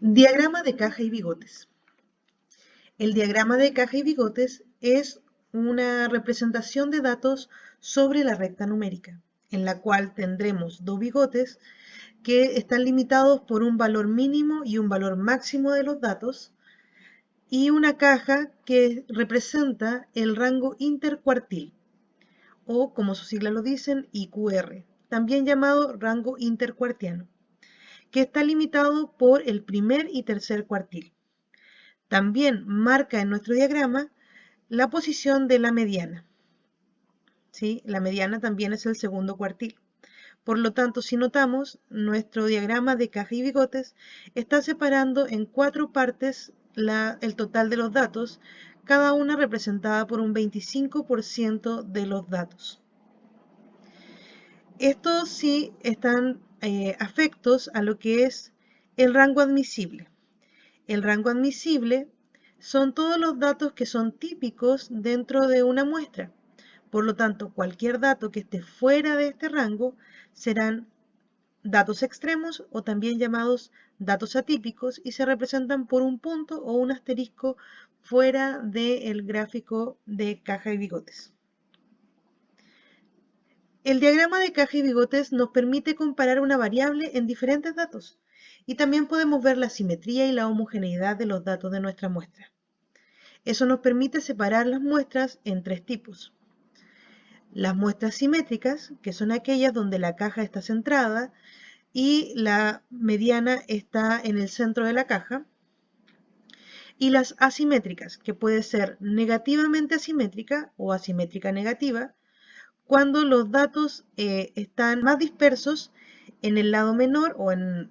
Diagrama de caja y bigotes. El diagrama de caja y bigotes es una representación de datos sobre la recta numérica, en la cual tendremos dos bigotes que están limitados por un valor mínimo y un valor máximo de los datos, y una caja que representa el rango intercuartil, o como sus siglas lo dicen, IQR, también llamado rango intercuartiano, que está limitado por el primer y tercer cuartil. También marca en nuestro diagrama la posición de la mediana. ¿Sí? La mediana también es el segundo cuartil. Por lo tanto, si notamos, nuestro diagrama de caja y bigotes está separando en 4 partes el total de los datos, cada una representada por un 25% de los datos. Estos sí están afectos a lo que es el rango admisible. El rango admisible son todos los datos que son típicos dentro de una muestra. Por lo tanto, cualquier dato que esté fuera de este rango serán datos extremos o también llamados datos atípicos y se representan por un punto o un asterisco fuera del gráfico de caja y bigotes. El diagrama de caja y bigotes nos permite comparar una variable en diferentes datos y también podemos ver la simetría y la homogeneidad de los datos de nuestra muestra. Eso nos permite separar las muestras en 3 tipos. Las muestras simétricas, que son aquellas donde la caja está centrada y la mediana está en el centro de la caja. Y las asimétricas, que puede ser negativamente asimétrica o asimétrica negativa, cuando los datos están más dispersos en el lado menor o en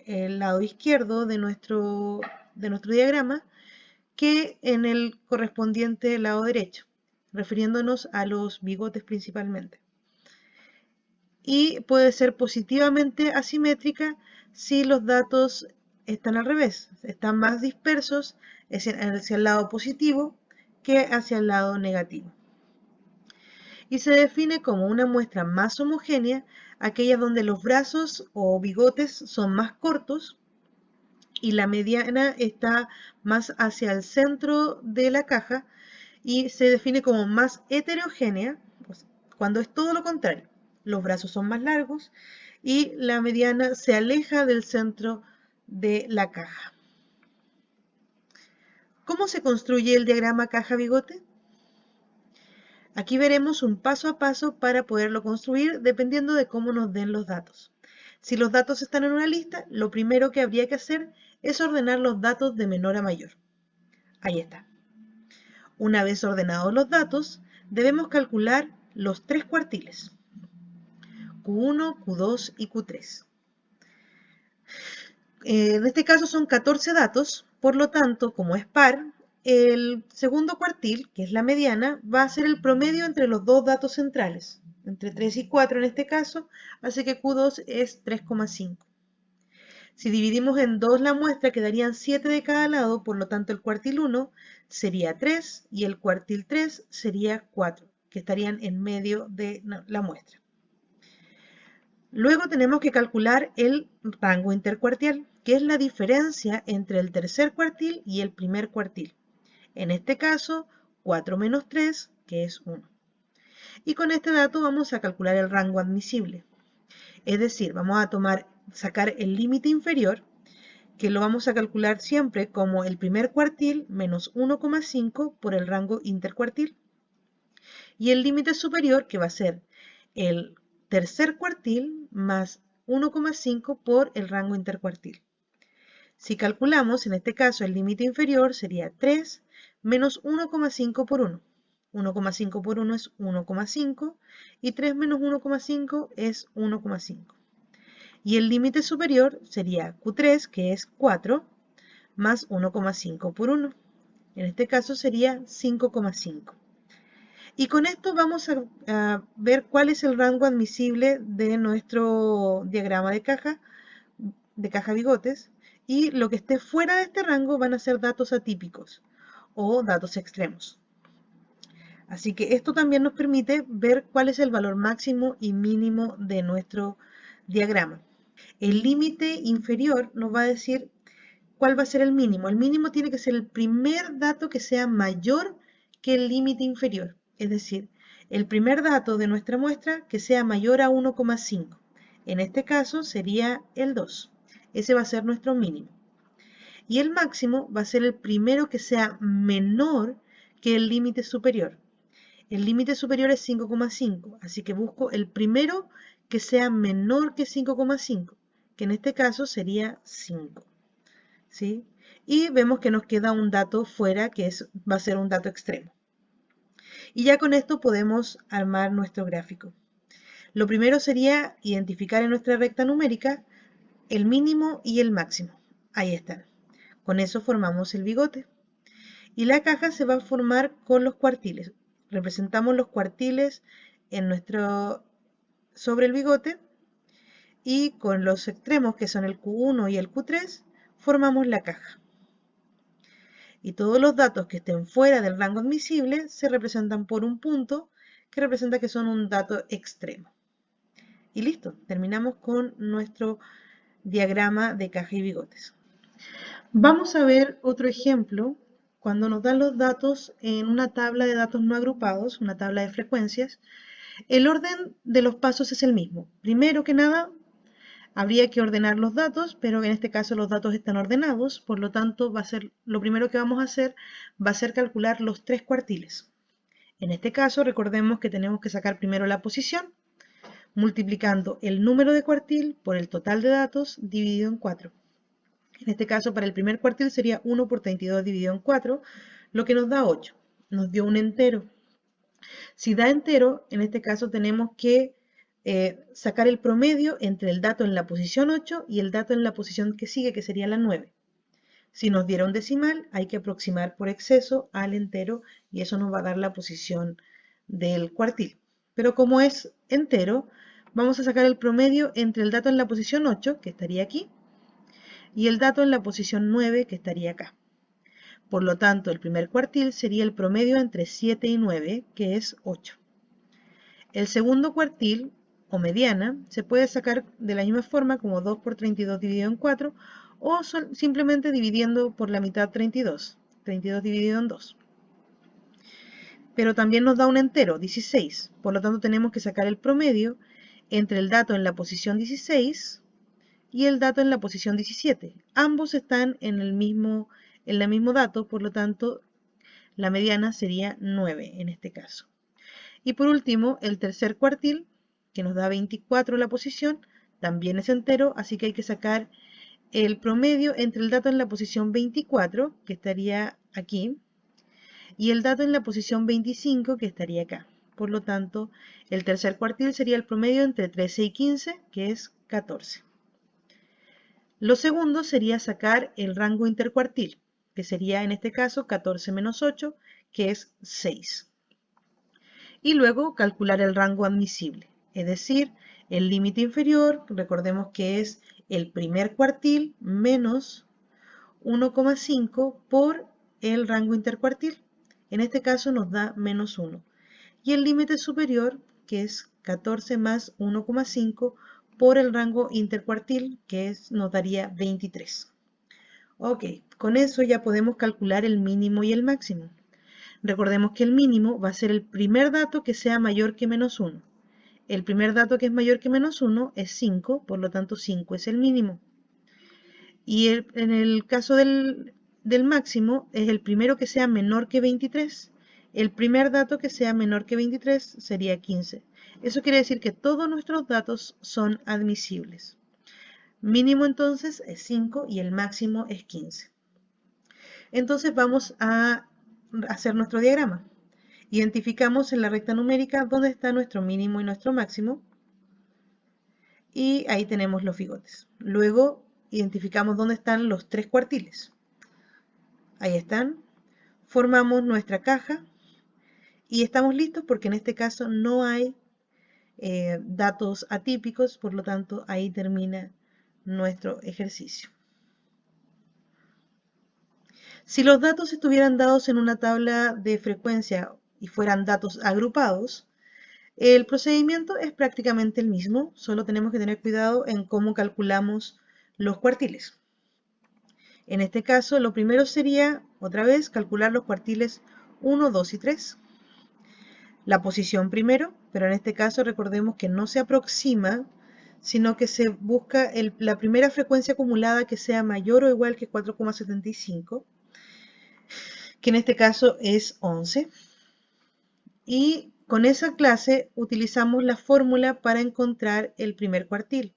el lado izquierdo de nuestro diagrama que en el correspondiente lado derecho, refiriéndonos a los bigotes principalmente. Y puede ser positivamente asimétrica si los datos están al revés, están más dispersos hacia el lado positivo que hacia el lado negativo. Y se define como una muestra más homogénea aquella donde los brazos o bigotes son más cortos y la mediana está más hacia el centro de la caja, y se define como más heterogénea cuando es todo lo contrario. Los brazos son más largos y la mediana se aleja del centro de la caja. ¿Cómo se construye el diagrama caja-bigote? Aquí veremos un paso a paso para poderlo construir dependiendo de cómo nos den los datos. Si los datos están en una lista, lo primero que habría que hacer es ordenar los datos de menor a mayor. Ahí está. Una vez ordenados los datos, debemos calcular los 3 cuartiles, Q1, Q2 y Q3. En este caso son 14 datos, por lo tanto, como es par, el segundo cuartil, que es la mediana, va a ser el promedio entre los dos datos centrales, entre 3 y 4 en este caso, así que Q2 es 3,5. Si dividimos en 2 la muestra, quedarían 7 de cada lado, por lo tanto el cuartil 1 sería 3 y el cuartil 3 sería 4, que estarían en medio de la muestra. Luego tenemos que calcular el rango intercuartil, que es la diferencia entre el tercer cuartil y el primer cuartil. En este caso, 4 menos 3, que es 1. Y con este dato vamos a calcular el rango admisible. Es decir, vamos a sacar el límite inferior, que lo vamos a calcular siempre como el primer cuartil menos 1,5 por el rango intercuartil. Y el límite superior, que va a ser el tercer cuartil más 1,5 por el rango intercuartil. Si calculamos, en este caso, el límite inferior sería 3 menos 1,5 por 1. 1,5 por 1 es 1,5 y 3 menos 1,5 es 1,5. Y el límite superior sería Q3, que es 4, más 1,5 por 1. En este caso sería 5,5. Y con esto vamos a ver cuál es el rango admisible de nuestro diagrama de caja bigotes, y lo que esté fuera de este rango van a ser datos atípicos o datos extremos. Así que esto también nos permite ver cuál es el valor máximo y mínimo de nuestro diagrama. El límite inferior nos va a decir ¿cuál va a ser el mínimo? El mínimo tiene que ser el primer dato que sea mayor que el límite inferior. Es decir, el primer dato de nuestra muestra que sea mayor a 1,5. En este caso sería el 2. Ese va a ser nuestro mínimo. Y el máximo va a ser el primero que sea menor que el límite superior. El límite superior es 5,5, así que busco el primero que sea menor que 5,5, que en este caso sería 5. ¿Sí? Y vemos que nos queda un dato fuera que va a ser un dato extremo. Y ya con esto podemos armar nuestro gráfico. Lo primero sería identificar en nuestra recta numérica el mínimo y el máximo. Ahí están. Con eso formamos el bigote. Y la caja se va a formar con los cuartiles. Representamos los cuartiles sobre el bigote y con los extremos que son el Q1 y el Q3 formamos la caja. Y todos los datos que estén fuera del rango admisible se representan por un punto que representa que son un dato extremo. Y listo, terminamos con nuestro diagrama de caja y bigotes. Vamos a ver otro ejemplo cuando nos dan los datos en una tabla de datos no agrupados, una tabla de frecuencias. El orden de los pasos es el mismo. Primero que nada, habría que ordenar los datos, pero en este caso los datos están ordenados, por lo tanto lo primero que vamos a hacer va a ser calcular los 3 cuartiles. En este caso recordemos que tenemos que sacar primero la posición, multiplicando el número de cuartil por el total de datos dividido en 4. En este caso para el primer cuartil sería 1 por 32 dividido en 4, lo que nos da 8. Nos dio un entero. Si da entero, en este caso tenemos que sacar el promedio entre el dato en la posición 8 y el dato en la posición que sigue, que sería la 9. Si nos diera un decimal, hay que aproximar por exceso al entero y eso nos va a dar la posición del cuartil. Pero como es entero, vamos a sacar el promedio entre el dato en la posición 8, que estaría aquí, y el dato en la posición 9, que estaría acá. Por lo tanto, el primer cuartil sería el promedio entre 7 y 9, que es 8. El segundo cuartil, o mediana, se puede sacar de la misma forma como 2 por 32 dividido en 4, o simplemente dividiendo por la mitad 32. 32 dividido en 2. Pero también nos da un entero, 16. Por lo tanto, tenemos que sacar el promedio entre el dato en la posición 16 y el dato en la posición 17. Ambos están en el mismo dato, por lo tanto, la mediana sería 9 en este caso. Y por último, el tercer cuartil, que nos da 24 la posición, también es entero, así que hay que sacar el promedio entre el dato en la posición 24, que estaría aquí, y el dato en la posición 25, que estaría acá. Por lo tanto, el tercer cuartil sería el promedio entre 13 y 15, que es 14. Lo segundo sería sacar el rango intercuartil, que sería en este caso 14 menos 8, que es 6. Y luego calcular el rango admisible, es decir, el límite inferior, recordemos que es el primer cuartil menos 1,5 por el rango intercuartil. En este caso nos da menos 1. Y el límite superior, que es 14 más 1,5 por el rango intercuartil, que nos daría 23. Ok, con eso ya podemos calcular el mínimo y el máximo. Recordemos que el mínimo va a ser el primer dato que sea mayor que menos 1. El primer dato que es mayor que menos 1 es 5, por lo tanto 5 es el mínimo. Y en el caso del máximo es el primero que sea menor que 23. El primer dato que sea menor que 23 sería 15. Eso quiere decir que todos nuestros datos son admisibles. Mínimo entonces es 5 y el máximo es 15. Entonces vamos a hacer nuestro diagrama. Identificamos en la recta numérica dónde está nuestro mínimo y nuestro máximo. Y ahí tenemos los bigotes. Luego identificamos dónde están los 3 cuartiles. Ahí están. Formamos nuestra caja. Y estamos listos porque en este caso no hay datos atípicos. Por lo tanto, ahí termina nuestro ejercicio. Si los datos estuvieran dados en una tabla de frecuencia y fueran datos agrupados, el procedimiento es prácticamente el mismo, solo tenemos que tener cuidado en cómo calculamos los cuartiles. En este caso, lo primero sería, otra vez, calcular los cuartiles 1, 2 y 3. La posición primero, pero en este caso recordemos que no se aproxima, sino que se busca la primera frecuencia acumulada que sea mayor o igual que 4,75, que en este caso es 11. Y con esa clase utilizamos la fórmula para encontrar el primer cuartil.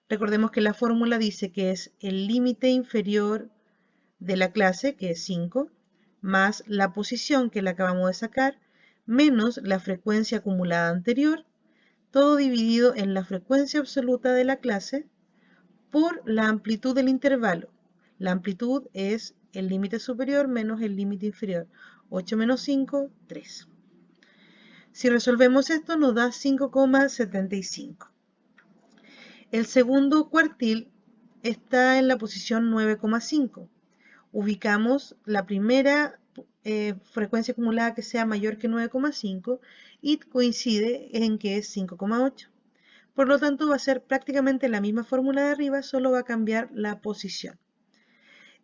Recordemos que la fórmula dice que es el límite inferior de la clase, que es 5, más la posición que la acabamos de sacar, menos la frecuencia acumulada anterior, todo dividido en la frecuencia absoluta de la clase por la amplitud del intervalo. La amplitud es el límite superior menos el límite inferior. 8 menos 5, 3. Si resolvemos esto nos da 5,75. El segundo cuartil está en la posición 9,5. Ubicamos la primera frecuencia acumulada que sea mayor que 9,5 y coincide en que es 5,8. Por lo tanto, va a ser prácticamente la misma fórmula de arriba, solo va a cambiar la posición.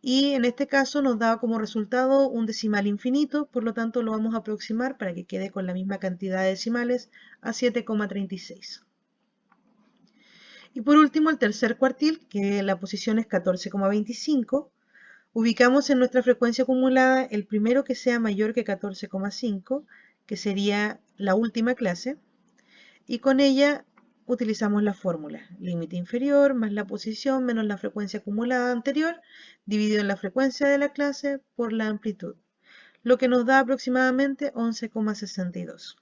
Y en este caso nos da como resultado un decimal infinito, por lo tanto lo vamos a aproximar para que quede con la misma cantidad de decimales a 7,36. Y por último, el tercer cuartil, que la posición es 14,25. Ubicamos en nuestra frecuencia acumulada el primero que sea mayor que 14,5, que sería la última clase, y con ella utilizamos la fórmula, límite inferior más la posición menos la frecuencia acumulada anterior, dividido en la frecuencia de la clase por la amplitud, lo que nos da aproximadamente 11,62.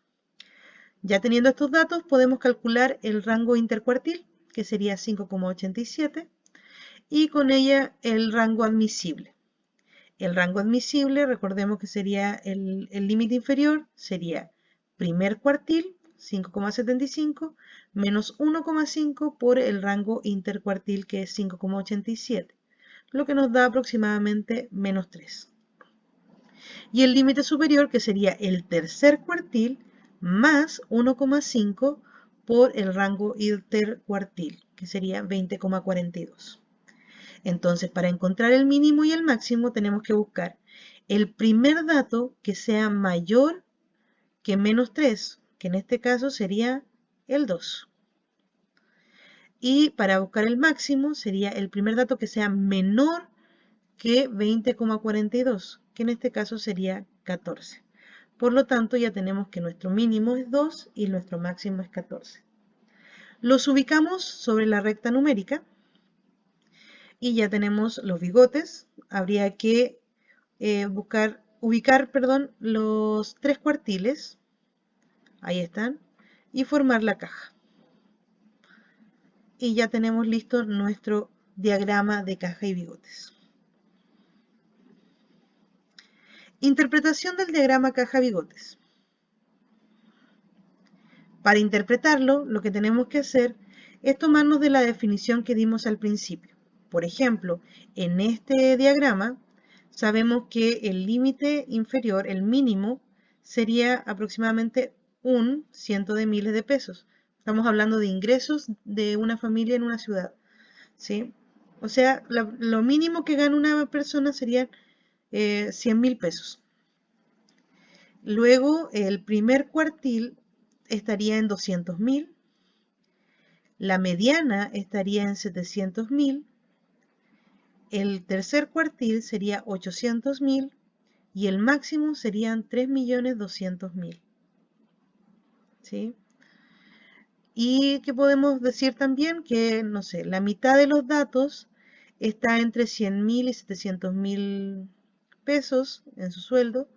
Ya teniendo estos datos, podemos calcular el rango intercuartil, que sería 5,87, y con ella el rango admisible. El rango admisible, recordemos que sería el límite inferior, sería primer cuartil, 5,75, menos 1,5 por el rango intercuartil, que es 5,87, lo que nos da aproximadamente menos 3. Y el límite superior, que sería el tercer cuartil, más 1,5 por el rango intercuartil, que sería 20,42. Entonces, para encontrar el mínimo y el máximo tenemos que buscar el primer dato que sea mayor que menos 3, que en este caso sería el 2. Y para buscar el máximo sería el primer dato que sea menor que 20,42, que en este caso sería 14. Por lo tanto, ya tenemos que nuestro mínimo es 2 y nuestro máximo es 14. Los ubicamos sobre la recta numérica y ya tenemos los bigotes. Habría que ubicar los tres cuartiles, ahí están, y formar la caja. Y ya tenemos listo nuestro diagrama de caja y bigotes. Interpretación del diagrama caja-bigotes. Para interpretarlo, lo que tenemos que hacer es tomarnos de la definición que dimos al principio. Por ejemplo, en este diagrama sabemos que el límite inferior, el mínimo, sería aproximadamente un ciento de miles de pesos. Estamos hablando de ingresos de una familia en una ciudad, ¿sí? O sea, lo mínimo que gana una persona serían 100.000 pesos. Luego, el primer cuartil estaría en 200.000, la mediana estaría en 700.000, el tercer cuartil sería 800.000 y el máximo serían 3.200.000. ¿Sí? Y que podemos decir también que, no sé, la mitad de los datos está entre 100.000 y 700.000 pesos en su sueldo.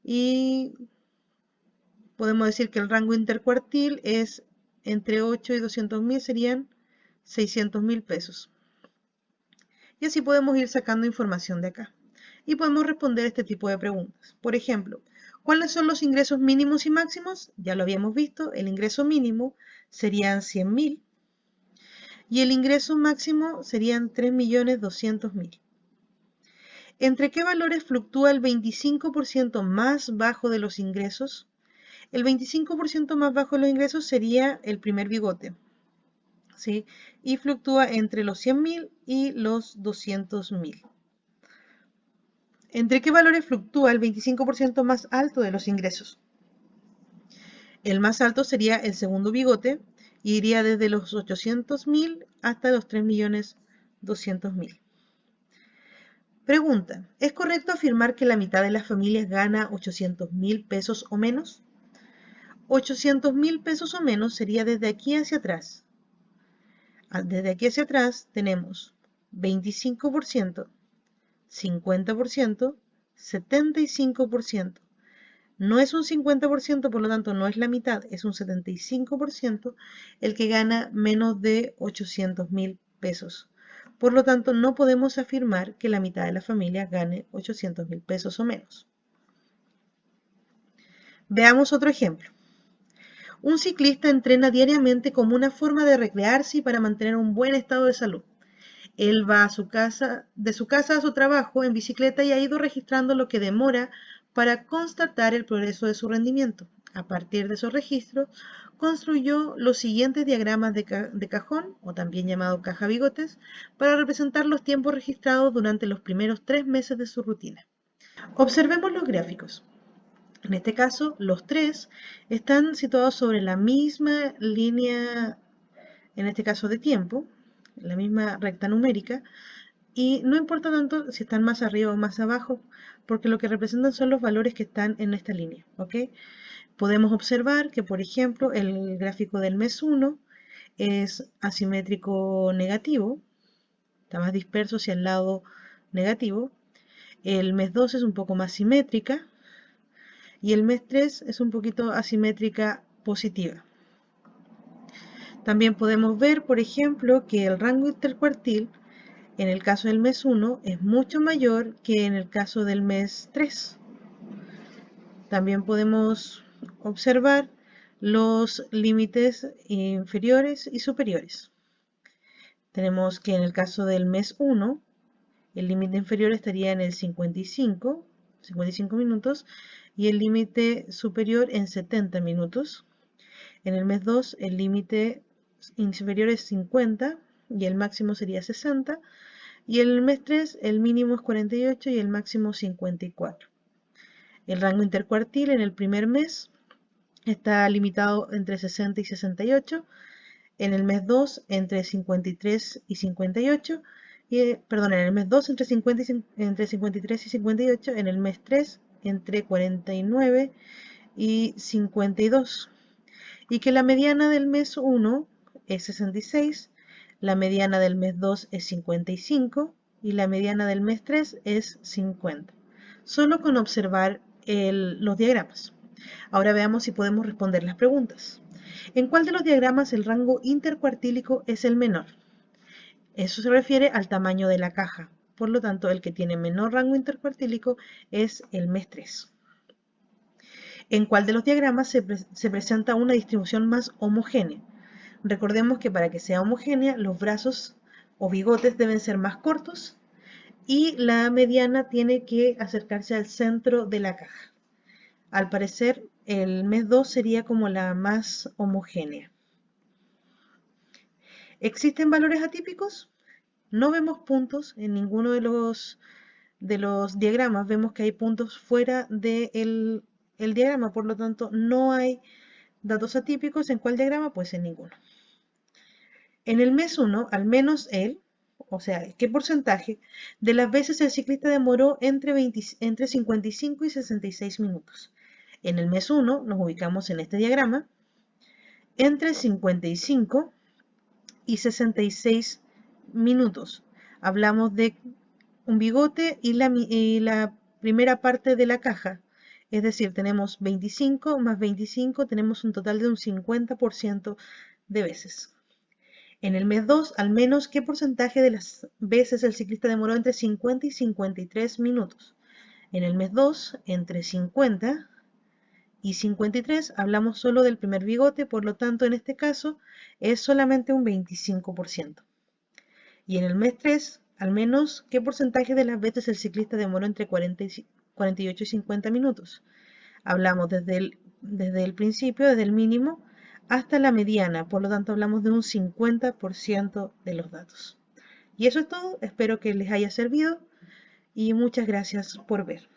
Y podemos decir que el rango intercuartil es entre 8 y 200.000, serían 600.000 pesos. Y así podemos ir sacando información de acá. Y podemos responder este tipo de preguntas. Por ejemplo, ¿cuáles son los ingresos mínimos y máximos? Ya lo habíamos visto, el ingreso mínimo serían 100.000 y el ingreso máximo serían 3.200.000. ¿Entre qué valores fluctúa el 25% más bajo de los ingresos? El 25% más bajo de los ingresos sería el primer bigote, ¿sí? Y fluctúa entre los 100.000 y los 200.000. ¿Entre qué valores fluctúa el 25% más alto de los ingresos? El más alto sería el segundo bigote y iría desde los 800.000 hasta los 3.200.000. Pregunta, ¿es correcto afirmar que la mitad de las familias gana 800.000 pesos o menos? 800.000 pesos o menos sería desde aquí hacia atrás. Desde aquí hacia atrás tenemos 25%, 50%, 75%. No es un 50%, por lo tanto no es la mitad, es un 75% el que gana menos de 800.000 pesos. Por lo tanto, no podemos afirmar que la mitad de la familia gane 800.000 pesos o menos. Veamos otro ejemplo. Un ciclista entrena diariamente como una forma de recrearse y para mantener un buen estado de salud. Él va de su casa a su trabajo en bicicleta y ha ido registrando lo que demora para constatar el progreso de su rendimiento. A partir de esos registros, construyó los siguientes diagramas de cajón, o también llamado caja bigotes, para representar los tiempos registrados durante los primeros 3 meses de su rutina. Observemos los gráficos. En este caso, los tres están situados sobre la misma línea, en este caso de tiempo, la misma recta numérica, y no importa tanto si están más arriba o más abajo, porque lo que representan son los valores que están en esta línea, ¿ok? Podemos observar que, por ejemplo, el gráfico del mes 1 es asimétrico negativo, está más disperso hacia el lado negativo. El mes 2 es un poco más simétrica y el mes 3 es un poquito asimétrica positiva. También podemos ver, por ejemplo, que el rango intercuartil en el caso del mes 1 es mucho mayor que en el caso del mes 3. También podemos observar los límites inferiores y superiores. Tenemos que en el caso del mes 1, el límite inferior estaría en el 55 minutos, y el límite superior en 70 minutos. En el mes 2, el límite inferior es 50 y el máximo sería 60. Y en el mes 3, el mínimo es 48 y el máximo 54. El rango intercuartil en el primer mes está limitado entre 60 y 68. En el mes 2, entre 53 y 58. En el mes 2 entre 53 y 58. En el mes 3, entre 49 y 52. Y que la mediana del mes 1 es 66, la mediana del mes 2 es 55 y la mediana del mes 3 es 50. Solo con observar los diagramas. Ahora veamos si podemos responder las preguntas. ¿En cuál de los diagramas el rango intercuartílico es el menor? Eso se refiere al tamaño de la caja. Por lo tanto, el que tiene menor rango intercuartílico es el mes 3. ¿En cuál de los diagramas se presenta una distribución más homogénea? Recordemos que para que sea homogénea, los brazos o bigotes deben ser más cortos y la mediana tiene que acercarse al centro de la caja. Al parecer, el mes 2 sería como la más homogénea. ¿Existen valores atípicos? No vemos puntos en ninguno de los diagramas. Vemos que hay puntos fuera del diagrama, por lo tanto no hay datos atípicos. ¿En cuál diagrama? Pues en ninguno. En el mes 1, al menos o sea, ¿qué porcentaje de las veces el ciclista demoró entre 55 y 66 minutos? En el mes 1 nos ubicamos en este diagrama entre 55 y 66 minutos. Hablamos de un bigote y la primera parte de la caja. Es decir, tenemos 25 más 25, tenemos un total de un 50% de veces. En el mes 2, al menos, ¿qué porcentaje de las veces el ciclista demoró entre 50 y 53 minutos? En el mes 2, entre 50 y 53, hablamos solo del primer bigote, por lo tanto, en este caso, es solamente un 25%. Y en el mes 3, al menos, ¿qué porcentaje de las veces el ciclista demoró entre 48 y 50 minutos? Hablamos desde el principio, desde el mínimo hasta la mediana, por lo tanto hablamos de un 50% de los datos. Y eso es todo, espero que les haya servido y muchas gracias por ver.